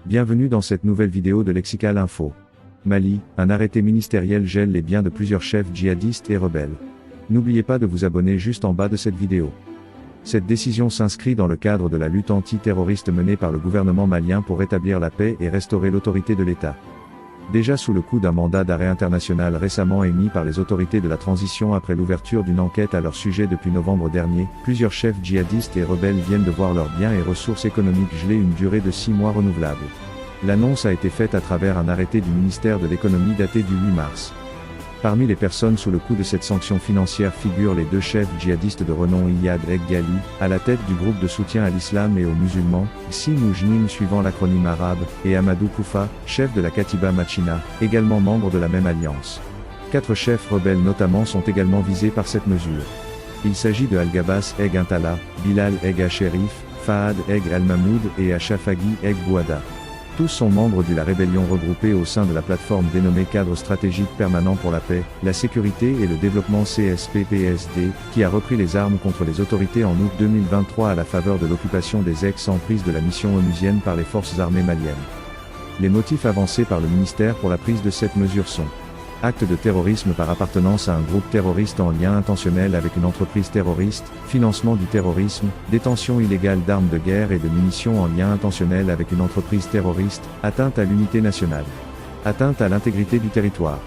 Bienvenue dans cette nouvelle vidéo de Lexical Info. Mali, un arrêté ministériel gèle les biens de plusieurs chefs djihadistes et rebelles. N'oubliez pas de vous abonner juste en bas de cette vidéo. Cette décision s'inscrit dans le cadre de la lutte anti-terroriste menée par le gouvernement malien pour rétablir la paix et restaurer l'autorité de l'État. Déjà sous le coup d'un mandat d'arrêt international récemment émis par les autorités de la transition après l'ouverture d'une enquête à leur sujet depuis novembre dernier, plusieurs chefs djihadistes et rebelles viennent de voir leurs biens et ressources économiques gelés une durée de 6 mois renouvelable. L'annonce a été faite à travers un arrêté du ministère de l'économie daté du 8 mars. Parmi les personnes sous le coup de cette sanction financière figurent les deux chefs djihadistes de renom Iyad Eg Ghali, à la tête du groupe de soutien à l'islam et aux musulmans, Xi Moujnim suivant l'acronyme arabe, et Amadou Koufa, chef de la Katiba Machina, également membre de la même alliance. 4 chefs rebelles notamment sont également visés par cette mesure. Il s'agit de Al-Gabas Eg Intala, Bilal Eg Asherif, Fahad Eg Al-Mahmoud et Achafaghi Eg Bouada. Tous sont membres de la rébellion regroupée au sein de la plateforme dénommée Cadre stratégique permanent pour la paix, la sécurité et le développement CSPPSD, qui a repris les armes contre les autorités en août 2023 à la faveur de l'occupation des ex-emprises de la mission onusienne par les forces armées maliennes. Les motifs avancés par le ministère pour la prise de cette mesure sont acte de terrorisme par appartenance à un groupe terroriste en lien intentionnel avec une entreprise terroriste, financement du terrorisme, détention illégale d'armes de guerre et de munitions en lien intentionnel avec une entreprise terroriste, atteinte à l'unité nationale, atteinte à l'intégrité du territoire,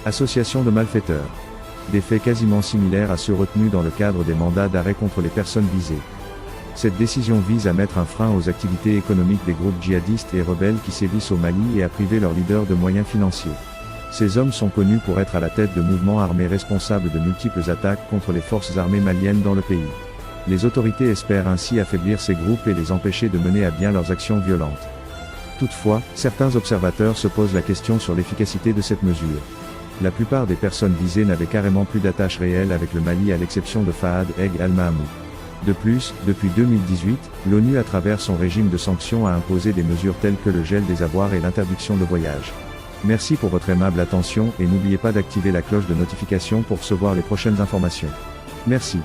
association de malfaiteurs. Des faits quasiment similaires à ceux retenus dans le cadre des mandats d'arrêt contre les personnes visées. Cette décision vise à mettre un frein aux activités économiques des groupes djihadistes et rebelles qui sévissent au Mali et à priver leurs leaders de moyens financiers. Ces hommes sont connus pour être à la tête de mouvements armés responsables de multiples attaques contre les forces armées maliennes dans le pays. Les autorités espèrent ainsi affaiblir ces groupes et les empêcher de mener à bien leurs actions violentes. Toutefois, certains observateurs se posent la question sur l'efficacité de cette mesure. La plupart des personnes visées n'avaient carrément plus d'attache réelle avec le Mali à l'exception de Fahad Eg Al-Mahmoud. De plus, depuis 2018, l'ONU à travers son régime de sanctions a imposé des mesures telles que le gel des avoirs et l'interdiction de voyage. Merci pour votre aimable attention et n'oubliez pas d'activer la cloche de notification pour recevoir les prochaines informations. Merci.